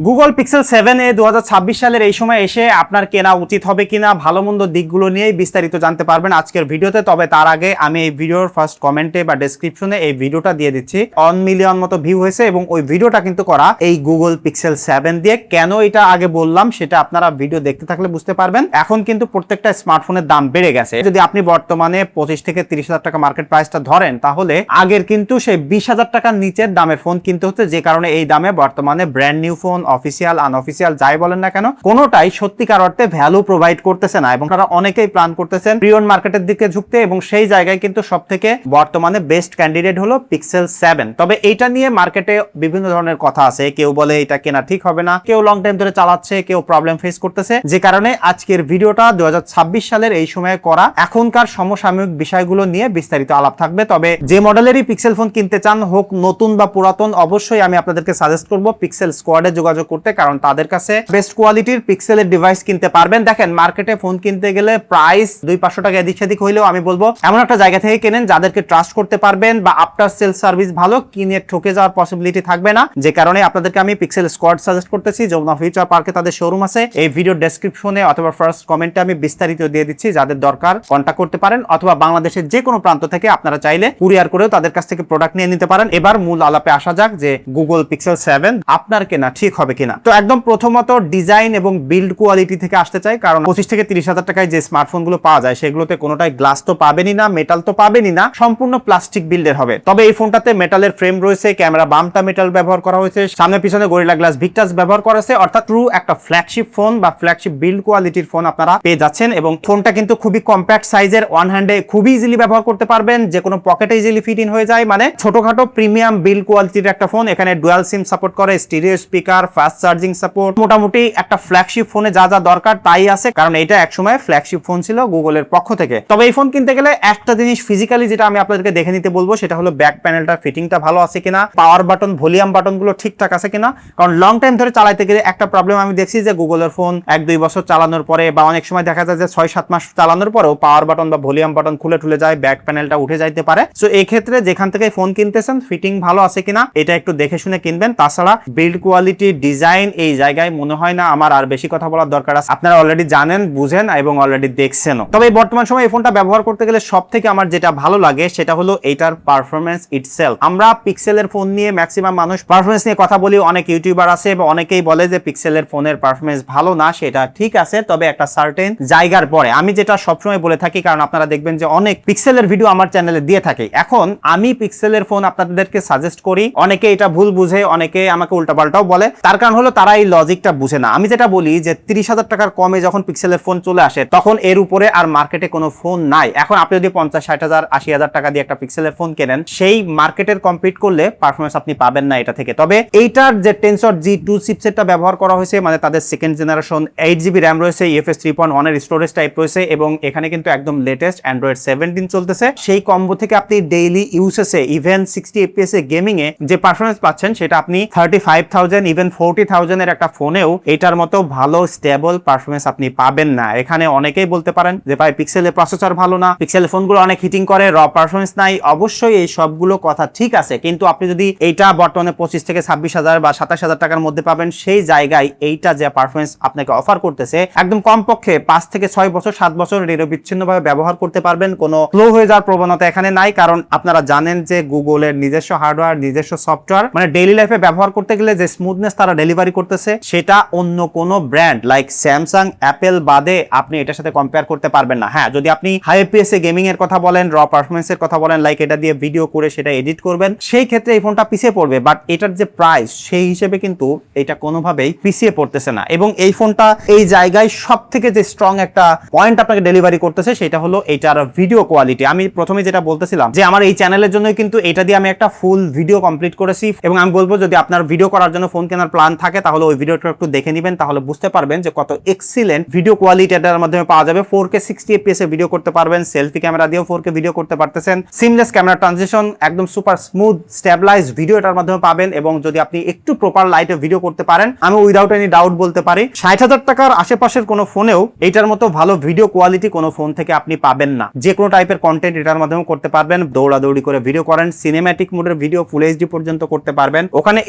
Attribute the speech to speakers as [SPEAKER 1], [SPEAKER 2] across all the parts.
[SPEAKER 1] Google pixel 7 এ 2026 সালের এই সময় এসে আপনার কেনা উচিত হবে কিনা ভালো মন্দ দিকগুলো নিয়েই বিস্তারিত জানতে পারবেন আজকের ভিডিওতে। তবে তার আগে আমি এই ভিডিওর ফার্স্ট কমেন্টে বা ডেসক্রিপশনে এই ভিডিওটা দিয়ে দিচ্ছি। 1 মিলিয়ন মতো ভিউ হয়েছে এবং ওই ভিডিওটা কিন্তু করা এই গুগল পিক্সেল 7 দিয়ে। কেন এটা আগে বললাম সেটা আপনারা ভিডিও দেখতে থাকলে বুঝতে পারবেন। এখন কিন্তু প্রত্যেকটা স্মার্টফোনের দাম বেড়ে গেছে। যদি আপনি বর্তমানে 25 থেকে 30,000 টাকা মার্কেট প্রাইসটা ধরেন তাহলে আগের কিন্তু সেই 20,000 টাকার নিচের দামের ফোন কিনতে হচ্ছে, যে কারণে এই দামে বর্তমানে brand new phone official unofficial যাই বলেন না কেন কোনোটাই সত্যিকার অর্থে ভ্যালু প্রোভাইড করতেছে না এবং তারা অনেকেই প্ল্যান করতেছেন প্রিয়ন মার্কেটের দিকে ঝুঁকতে এবং সেই জায়গায় কিন্তু সবথেকে বর্তমানে বেস্ট ক্যান্ডিডেট হলো পিক্সেল 7। তবে এইটা নিয়ে মার্কেটে বিভিন্ন ধরনের কথা আছে। কেউ বলে এটা কেনা ঠিক হবে না, কেউ লং টাইম ধরে চালাচ্ছে, কেউ প্রবলেম ফেস করতেছে, যে কারণে আজকের ভিডিওটা 2026 সালের এই সময়ে করা এখনকার সমসাময়িক বিষয়গুলো নিয়ে বিস্তারিত আলাপ থাকবে। তবে যে মডেলেরই পিক্সেল ফোন কিনতে চান হোক নতুন বা পুরাতন, অবশ্যই আমি আপনাদেরকে সাজেস্ট করব পিক্সেল স্কোয়াডে যোগাযোগ করতে, কারণ তাদের কাছে বেস্ট কোয়ালিটির পিক্সেলের ডিভাইস কিনতে পারবেন। দেখেন মার্কেটে ফোন কিনতে গেলে প্রাইস 200-500 টাকা এদিক সেদিক হইলেও আমি বলবো এমন একটা জায়গা থেকে কেনেন যাদেরকে ট্রাস্ট করতে পারবেন বা আফটার সেল সার্ভিস ভালো, কিনে ঠকে যাওয়ার পসিবিলিটি থাকবে না। যে কারণে আপনাদেরকে আমি পিক্সেল স্কোয়াড সাজেস্ট করতেছি। যমুনা ফিউচার পার্কে তাদের শোরুম আছে, এই ভিডিও ডেসক্রিপশনে অথবা ফার্স্ট কমেন্টে আমি বিস্তারিত দিয়ে দিচ্ছি। যাদের দরকার কন্ট্যাক্ট করতে পারেন, অথবা বাংলাদেশের যে কোনো প্রান্ত থেকে আপনারা চাইলে কুরিয়ার করেও তাদের কাছ থেকে প্রোডাক্ট নিয়ে নিতে পারেন। এবার মূল আলাপে আসা যাক যে গুগল পিক্সেল 7 আপনার কেনা ঠিক হবে কিনা। তো একদম প্রথমত ডিজাইন এবং বিল্ড কোয়ালিটি থেকে আসতে চাই, কারণ 25 থেকে 30,000 টাকায় যে স্মার্টফোন গুলো পাওয়া যায় সেগুলোতে কোনোটাই গ্লাস তো পাবেনই না, মেটাল তো পাবেনই না, সম্পূর্ণ প্লাস্টিক বিল্ডের হবে। তবে এই ফোনটাতে মেটালের ফ্রেম রয়েছে, ক্যামেরা বামটা মেটাল ব্যবহার করা হয়েছে, সামনে পিছনে গরিলা গ্লাস ভিক্টাস ব্যবহার করা হয়েছে, অর্থাৎ ট্রু একটা ফ্ল্যাগশিপ ফোন বা ফ্ল্যাগশিপ বিল্ড কোয়ালিটির ফোন আপনারা পেয়ে যাচ্ছেন। এবং ফোনটা কিন্তু খুবই কম্প্যাক্ট সাইজের, ওয়ান হ্যান্ডে খুবই ইজিলি ব্যবহার করতে পারবেন, যে কোনো পকেটে ইজিলি ফিট ইন হয়ে যায়। মানে ছোটখাটো প্রিমিয়াম বিল্ড কোয়ালিটির একটা ফোন। এখানে ডুয়াল সিম সাপোর্ট করে, stereo speaker, fast charging support, মোটামুটি একটা ফ্ল্যাগশিপ ফোনে যা যা দরকার তাই আছে, কারণ এটা একসময় ফ্ল্যাগশিপ ফোন ছিল গুগলের পক্ষ থেকে। তবে এই ফোন কিনতে গেলে একটা জিনিস ফিজিক্যালি যেটা আমি আপনাদেরকে দেখে নিতে বলবো সেটা হলো ব্যাক প্যানেলটা ফিটিংটা ভালো আছে কিনা, পাওয়ার বাটন ভলিউম বাটন গুলো ঠিকঠাক আছে কিনা। কারণ লং টাইম ধরে চালাইতে গেলে একটা প্রবলেম আমি দেখছি যে গুগলের ফোন 1-2 বছর চালানোর পরে বা অনেক সময় দেখা যায় যে 6-7 মাস চালানোর পরেও পাওয়ার বাটন বা ভলিউম বাটন খুলে যায়, ব্যাক প্যানেলটা উঠে যাইতে পারে। সো এই ক্ষেত্রে যেখান থেকে ফোন কিনতেছেন ফিটিং ভালো আছে কিনা এটা একটু দেখে শুনে কিনবেন। তাছাড়া বিল্ড কোয়ালিটি, ডিজাইন এই জায়গায় মনে হয় না আমার আর বেশি কথা বলার দরকার আছে। আপনারা অলরেডি জানেন, বুঝেন এবং অলরেডি দেখছেনও। তবে বর্তমান সময় এই ফোনটা ব্যবহার করতে গেলে সব থেকে আমার যেটা ভালো লাগে সেটা হলো এটার পারফরমেন্স ইটসেলফ। আমরা পিক্সেলের ফোন নিয়ে ম্যাক্সিমাম মানুষ পারফরমেন্স নিয়ে কথা বলি, অনেক ইউটিউবার আছে বা অনেকেই বলে যে পিক্সেলের ফোনের পারফরমেন্স ভালো না, সেটা ঠিক আছে, তবে একটা সার্টেন জায়গার পরে। আমি যেটা সবসময় বলে থাকি, কারণ আপনারা দেখবেন যে অনেক পিক্সেলের ভিডিও আমার চ্যানেলে দিয়ে থাকি। এখন আমি পিক্সেলের ফোন আপনাদেরকে সাজেস্ট করি, অনেকে এটা ভুল বুঝে, অনেকে আমাকে উল্টাপাল্টাও বলে। তার কারণ হলো তারা এই লজিকটা বুঝে না। আমি যেটা বলি যে 30,000 টাকার কমে যখন পিক্সেলের ফোন চলে আসে তখন এর উপরে আর মার্কেটে কোনো ফোন নাই। এখন আপনি যদি 50-60,000 80,000 টাকা দিয়ে একটা পিক্সেলের ফোন কেনেন, সেই মার্কেটের কম্পিট করলে পারফরমেন্স আপনি পাবেন না এটা থেকে। তবে এইটার যে টেনসর G2 চিপসেটটা ব্যবহার করা হয়েছে, মানে তাদের সেকেন্ড জেনারেশন 8GB র্যাম রয়েছে, UFS 3.1 এর স্টোরেজ টাইপ রয়েছে এবং এখানে কিন্তু একদম লেটেস্ট অ্যান্ড্রয়েড 17 চলতেছে। সেই কম্বো থেকে আপনি ডেইলি ইউজেসে ইভেন 60 FPS এ গেমিং এ যে পারফরমেন্স পাচ্ছেন সেটা আপনি 35,000 ইভেন 40,000 এর একটা ফোনেও এটার মতো ভালো স্টেবল পারফরমেন্স আপনি পাবেন না। এখানে অনেকেই বলতে পারেন যে ভাই পিক্সেলের প্রসেসর ভালো না, পিক্সেলের ফোনগুলো অনেক হিটিং করে, র পারফরমেন্স নাই। অবশ্যই এই সবগুলো কথা ঠিক আছে, কিন্তু আপনি যদি এইটা বর্তমানে 25 থেকে 26,000 বা 27,000 টাকার মধ্যে পাবেন, সেই জায়গায় এইটা যে পারফরমেন্স আপনাকে অফার করতেছে একদম কমপক্ষে 5 থেকে 6 বছর 7 বছর নিরবিচ্ছিন্নভাবে ব্যবহার করতে পারবেন। কোনো স্লো হয়ে যাওয়ার প্রবণতা এখানে নাই, কারণ আপনারা জানেন যে গুগলের নিজস্ব হার্ডওয়্যার, নিজস্ব সফটওয়্যার, মানে ডেইলি লাইফে ব্যবহার করতে গেলে যে স্মুথনেস তারা ডেলিভারি করতেছে সেটা অন্য কোনো ব্র্যান্ড লাইক স্যামসাং, অ্যাপেল বাদে আপনি এটার সাথে কম্পেয়ার করতে পারবেন না। হ্যাঁ, যদি আপনি হাই এফপিএস এ গেমিং এর কথা বলেন, র পারফরমেন্স এর কথা বলেন, লাইক এটা দিয়ে ভিডিও করে সেটা এডিট করবেন, সেই ক্ষেত্রে এই ফোনটা পিছিয়ে পড়বে। বাট এটার যে প্রাইস সেই হিসেবে কিন্তু এটা কোনোভাবেই পিছিয়ে পড়তেছে না। এবং এই ফোনটা এই জায়গায় সব থেকে যে স্ট্রং একটা পয়েন্ট আপনাকে ডেলিভারি করতেছে সেটা হলো এটার ভিডিও কোয়ালিটি। আমি প্রথমে যেটা বলতেছিলাম যে আমার এই চ্যানেলের জন্যই কিন্তু এটা দিয়ে আমি একটা ফুল ভিডিও কমপ্লিট করেছি এবং আমি বলবো যদি আপনার ভিডিও করার জন্য ফোন কেনার প্ল্যান থাকে তাহলে ওই ভিডিওটা একটু দেখে নেবেন, তাহলে বুঝতে পারবেন যে কত এক্সিলেন্ট ভিডিও কোয়ালিটি এটার মাধ্যমে পাওয়া যাবে। 4K 60 FPS এ ভিডিও করতে পারবেন, সেলফি ক্যামেরা দিয়েও 4K ভিডিও করতে পারতেছেন, সিমলেস ক্যামেরা ট্রানজিশন, একদম সুপার স্মুথ স্টেবিলাইজড ভিডিও এটার মাধ্যমে পাবেন। এবং যদি আপনি একটু প্রপার লাইটে ভিডিও করতে পারেন, আমি উইদাউট এনি ডাউট বলতে পারি 60,000 টাকার আশেপাশের কোনো ফোনেও এটার মতো ভালো ভিডিও কোয়ালিটি কোনো ফোন থেকে আপনি পাবেন না। যে কোনো টাইপের কন্টেন্ট এটার মাধ্যমে করতে পারবেন, দৌড়াদৌড়ি করে ভিডিও করেন, সিনেম্যাটিক মোডের ভিডিও ফুল এইচডি পর্যন্ত করতে পারবেন। ওখানে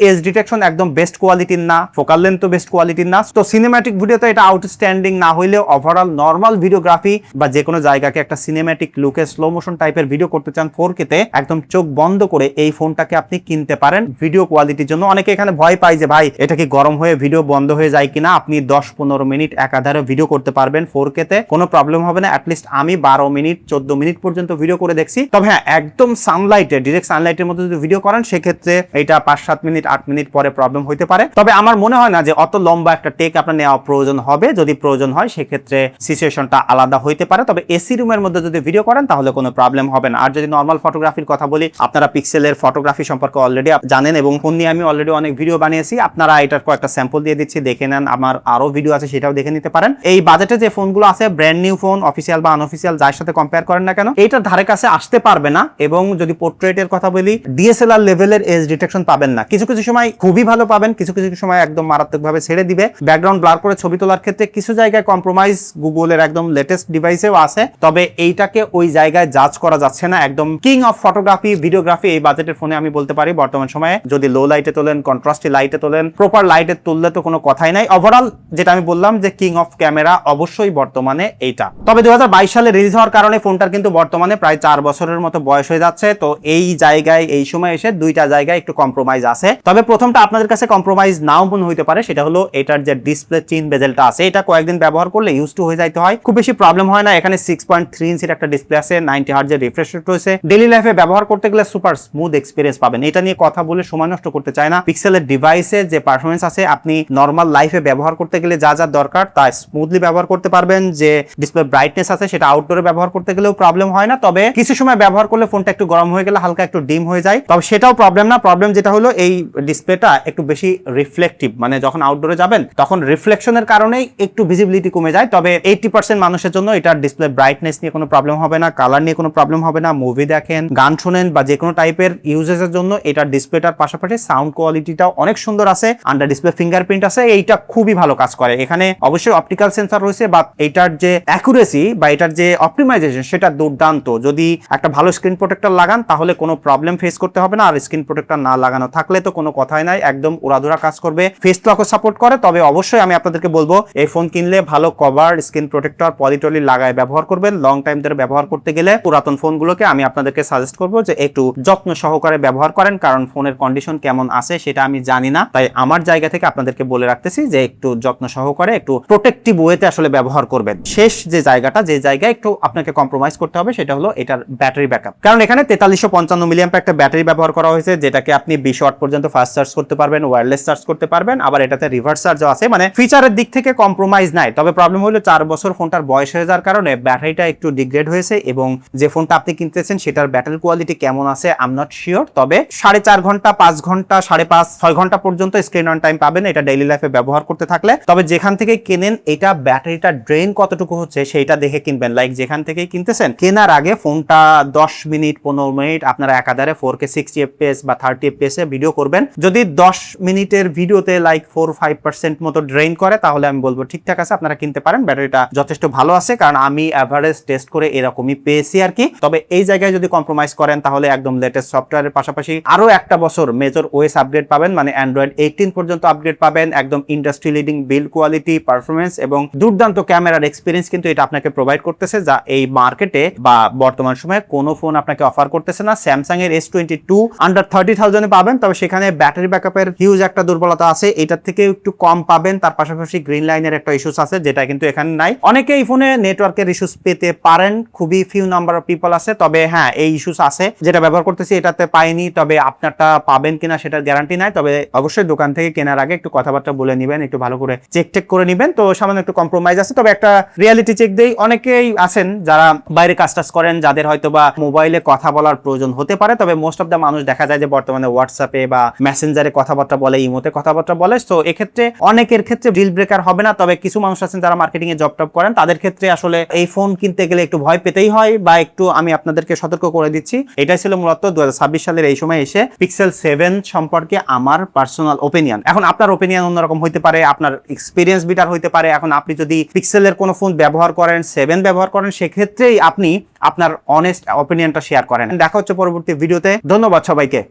[SPEAKER 1] এজ ডিটেকশন একদম বেস্ট কোয়ালিটি কোয়ালিটির না, ফোকাল লেন্থ তো বেস্ট কোয়ালিটির না। তো সিনেম্যাটিক ভিডিওতে এটা আউটস্ট্যান্ডিং না হইলেও ওভারঅল নর্মাল ভিডিওগ্রাফি বা যে কোনো জায়গাকে একটা সিনেম্যাটিক লুকে স্লো মোশন টাইপের ভিডিও করতে চান 4K তে, একদম চোখ বন্ধ করে এই ফোনটাকে আপনি কিনতে পারেন ভিডিও কোয়ালিটির জন্য। অনেকে এখানে ভয় পায় যে ভাই এটা কি গরম হয়ে ভিডিও বন্ধ হয়ে যায় কিনা। আপনি 10-15 মিনিট একাধারে ভিডিও করতে পারবেন 4K তে, কোনো প্রবলেম হবে না। অ্যাটলিস্ট আমি 12 মিনিট 14 মিনিট পর্যন্ত ভিডিও করে দেখছি। তবে হ্যাঁ, একদম সানলাইটে ডিরেক্ট সানলাইটের মধ্যে যদি ভিডিও করেন সেক্ষেত্রে এটা 5-7 মিনিট 8 মিনিট পরে প্রবলেম হইতে পারে। তবে আমার মনে হয় না যে অত লম্বা একটা টেক আপনার নেওয়া প্রয়োজন হবে। যদি প্রয়োজন হয় সেক্ষেত্রে সিচুয়েশনটা আলাদা হইতে পারে। তবে এসি রুমের মধ্যে যদি ভিডিও করেন তাহলে কোনো প্রবলেম হবে না। আর যদি নর্মাল ফটোগ্রাফির কথা বলি, আপনারা পিক্সেলের ফটোগ্রাফি সম্পর্কে অলরেডি জানেন এবং ফোন নিয়ে আমি অলরেডি অনেক ভিডিও বানিয়েছি। আপনারা এটার কয়েকটা স্যাম্পল দিয়ে দিচ্ছি, দেখে নেন। আমার আরো ভিডিও আছে, সেটাও দেখে নিতে পারেন। এই বাজেটে যে ফোনগুলো আছে, ব্র্যান্ড নিউ ফোন, অফিসিয়াল বা আনঅফিসিয়াল যার সাথে কম্পেয়ার করেন না কেন, এইটার ধারে কাছে আসতে পারবে না। এবং যদি পোর্ট্রেটের কথা বলি, ডিএসএলআর লেভেলের এজ ডিটেকশন পাবেন না। কিছু কিছু সময় খুবই ভালো পাবেন, কিছু কিছু সময় একদম মারাত্মকভাবে ছেড়ে দিবে। ব্যাকগ্রাউন্ড ব্লার করে ছবি তোলার ক্ষেত্রে কিছু জায়গায় কম্প্রোমাইজ গুগলের একদম লেটেস্ট ডিভাইসেও আছে। তবে এইটাকে ওই জায়গায় জাজ করা যাচ্ছে না। একদম কিং অফ ফটোগ্রাফি ভিডিওগ্রাফি এই বাজেটের ফোনে আমি বলতে পারি বর্তমান সময়ে। যদি লো লাইটে তোলেন, কন্ট্রাস্টি লাইটে তোলেন, প্রপার লাইটে তুললে তো কোনো কথাই নাই। ওভারঅল যেটা আমি বললাম যে কিং অফ ক্যামেরা অবশ্যই বর্তমানে এইটা। তবে 2022 সালে রিলিজ হওয়ার কারণে ফোনটার কিন্তু বর্তমানে প্রায় 4 বছরের মতো বয়স হয়ে যাচ্ছে। তো এই জায়গায় এই সময় এসে দুইটা জায়গায় একটু কম্প্রোমাইজ আছে। তবে প্রথমটা আপনাদের কাছে কম্প্রোমাইজ নাও মনে হইতে পারে, সেটা হলো এটার যে ডিসপ্লে চিন বেজেলটা আছে, এটা কয়েকদিন ব্যবহার করলে ইউজ টু হয়ে যাইতে হয়, খুব বেশি প্রবলেম হয় না। এখানে 6.3 ইঞ্চির একটা ডিসপ্লে আছে, 90 হার্টজের রিফ্রেশ রেট রয়েছে। ডেইলি লাইফে ব্যবহার করতে গেলে সুপার স্মুথ এক্সপেরিয়েন্স পাবেন। এটা নিয়ে কথা বলে সময় নষ্ট করতে চাই না। পিক্সেলের ডিভাইসে যে পারফরমেন্স আছে, আপনি নর্মাল লাইফে ব্যবহার করতে গেলে যা যা দরকার তা স্মুথলি ব্যবহার করতে পারবেন। যে ডিসপ্লে ব্রাইটনেস আছে সেটা আউটডোরে ব্যবহার করতে গেলেও প্রবলেম হয় না। তবে কিছু সময় ব্যবহার করলে ফোনটা একটু গরম হয়ে গেলে হালকা একটু ডিম হয়ে যায়, তবে সেটাও প্রবলেম না। প্রবলেম যেটা হলো এই ডিসপ্লেটা একটু বেশি রিফ্লেকটিভ, মানে যখন আউটডোরে যাবেন তখন রিফ্লেকশনের কারণেই একটু ভিজিবিলিটি কমে যায়। তবে 80% মানুষের জন্য এটার ডিসপ্লে ব্রাইটনেস নিয়ে কোনো প্রবলেম হবে না, কালার নিয়ে কোনো প্রবলেম হবে না। মুভি দেখেন, গান শোনেন বা যে কোনো টাইপের ইউজেসের জন্য এটার ডিসপ্লেটার পাশাপাশি সাউন্ড কোয়ালিটিটাও অনেক সুন্দর আছে। আন্ডার ডিসপ্লে ফিঙ্গারপ্রিন্ট আছে, এইটা খুবই ভালো কাজ করে। এখানে অবশ্যই অপটিক্যাল সেন্সর রয়েছে, বা এটার যে অ্যাকুরেসি বা এটার যে অপটিমাইজেশন সেটা দুর্দান্ত। যদি একটা ভালো স্ক্রিন প্রোটেক্টর লাগান তাহলে কোনো প্রবলেম ফেস করতে হবে না। আর স্ক্রিন প্রোটেক্টর না লাগানো থাকলে তো কোনো কথাই নাই, একদম উড়াধুরা কাজ করবে। ফেস লকও সাপোর্ট করে। তবে অবশ্যই আমি আপনাদেরকে বলবো এই ফোন কিনলে ভালো কভার, স্ক্রিন প্রোটেক্টর, পলিটলি লাগায় ব্যবহার করবেন। লং টাইম ধরে ব্যবহার করতে গেলে পুরাতন ফোনগুলোকে আমি আপনাদেরকে সাজেস্ট করবো যে একটু যত্ন সহকারে ব্যবহার করেন, কারণ ফোনের কন্ডিশন কেমন আছে সেটা আমি জানি না। তাই আমার জায়গা থেকে আপনাদেরকে বলে রাখতেছি যে একটু যত্ন সহকারে একটু প্রোটেক্টিভ ওয়েতে আসলে ব্যবহার করবেন। শেষ যে জায়গাটা, যে জায়গায় একটু আপনাকে কম্প্রোমাইজ করতে হবে সেটা হলো এটার ব্যাটারি ব্যাকআপ। কারণ এখানে 4355 মিলিঅ্যাম্পিয়ার একটা ব্যাটারি ব্যবহার করা হয়েছে, যেটাকে আপনি 20 ওয়াট পর্যন্ত ফাস্ট চার্জ করতে পারবেন, ওয়্যারলেস চার্জ করতে পারবেন। আবার এটাতে রিভার্স চার্জও আছে, মানে ফিচারের দিক থেকে কম্প্রোমাইজ নাই। তবে প্রবলেম হলো 4 বছর ফোনটার বয়স হয়ে যাওয়ার কারণে ব্যাটারিটা একটু ডিগ্রেড হয়েছে, এবং যে ফোনটা আপনি কিনতেছেন সেটার ব্যাটারি কোয়ালিটি কেমন আছে আই এম নট শিওর। তবে 4.5 ঘন্টা, 5 ঘন্টা, 5.5, 6 ঘন্টা পর্যন্ত স্ক্রিন অন টাইম পাবেন এটা ডেইলি লাইফে ব্যবহার করতে থাকলে। তবে যেখান থেকে কেনেন এটা ব্যাটারিটা ড্রেন কতটুকু হচ্ছে সেইটা দেখে কিনবেন। লাইক যেখান থেকে কিনতেছেন কেনার আগে ফোনটা 10 মিনিট 15 মিনিট আপনারা একাধারে 4K 60 fps বা 30 fps এ ভিডিও করবেন। যদি 10 মিনিটের ভিডিওতে লাইক 4-5% মতো ড্রেন করে তাহলে আমি বলবো ঠিকঠাক আছে, আপনারা কিনতে পারেন। ব্যাটারিটা যথেষ্ট ভালো আছে, কারণ আমি এভারেজ টেস্ট করে এরকমই পেয়েছি আর কি। তবে এই জায়গায় যদি কম্প্রোমাইজ করেন তাহলে একদম লেটেস্ট সফটওয়্যারের পাশাপাশি আরো একটা বছর মেজর ওএস আপগ্রেড পাবেন, মানে অ্যান্ড্রয়েড 18 পর্যন্ত আপগ্রেড পাবেন। একদম industry leading build quality, performance এবং দুর্দান্ত ক্যামেরার এক্সপিরিয়েন্স কিন্তু এটা আপনাকে প্রোভাইড করতেছে, যা এই মার্কেটে বা বর্তমান সময়ে কোনো ফোন আপনাকে অফার করতেছে না। স্যামসাং এর S22 আন্ডার 30,000 এ পাবেন, তবে সেখানে ব্যাটারি ব্যাকআপের হিউজ একটা দুর্বলতা আছে, এটার থেকে একটু কম পাবেন। তার পাশাপাশি গ্রিন লাইনের একটা ইস্যুস আছে, যেটা কিন্তু এখানে নাই। অনেকে এই ফোনে নেটওয়ার্কের ইস্যুস পেতে পারেন, খুবই ফিউ নাম্বার অফ পিপল আছে। তবে হ্যাঁ, এই ইস্যুস আছে, যেটা ব্যবহার করতেছি এটাতে পাইনি। তবে আপনারটা পাবেন কিনা সেটার গ্যারান্টি নাই। তবে অবশ্যই দোকান থেকে কেনার আগে একটু কথাবার্তা বলে নিবেন, একটু ভালো করে চেক করে নিবেন। তো সামান্য একটু কম্প্রোমাইজ আছে। তবে একটা রিয়ালিটি চেক দেই, অনেকেই আছেন যারা বাইরে কাজ টাজ করেন, যাদের হয়তো বা মোবাইলে কথা বলার প্রয়োজন হতে পারে। তবে মোস্ট অফ দ্য মানুষ দেখা যায় যে বর্তমানে হোয়াটসঅ্যাপে বা মেসেঞ্জারে কথাবার্তা বলে, ইমোতে কথাবার্তা বলে। তো এক্ষেত্রে অনেকের ক্ষেত্রে ডিল ব্রেকার হবে না। তবে কিছু মানুষ আছেন যারা মার্কেটিং এ জব টপ করেন, তাদের ক্ষেত্রে আসলে এই ফোন কিনতে গেলে একটু ভয় পেতেই হয়, বা একটু আমি আপনাদেরকে সতর্ক করে দিচ্ছি। এটাই ছিল মূলত 2026 সালের এই সময় এসে পিক্সেল 7 সম্পর্কে আমার পার্সোনাল ওপিনিয়ন। এখন আপনার ওপিনিয়ন অন্যরকম হইতে পারে, আপনার এক্সপিরিয়েন্স বিটার হইতে পারে। এখন আপনি যদি পিক্সেলের কোনো ফোন ব্যবহার করেন, 7 ব্যবহার করেন, সেক্ষেত্রেই আপনি আপনার অনেস্ট ওপিনিয়নটা শেয়ার করেন। দেখা হচ্ছে পরবর্তী ভিডিওতে। ধন্যবাদ সবাইকে।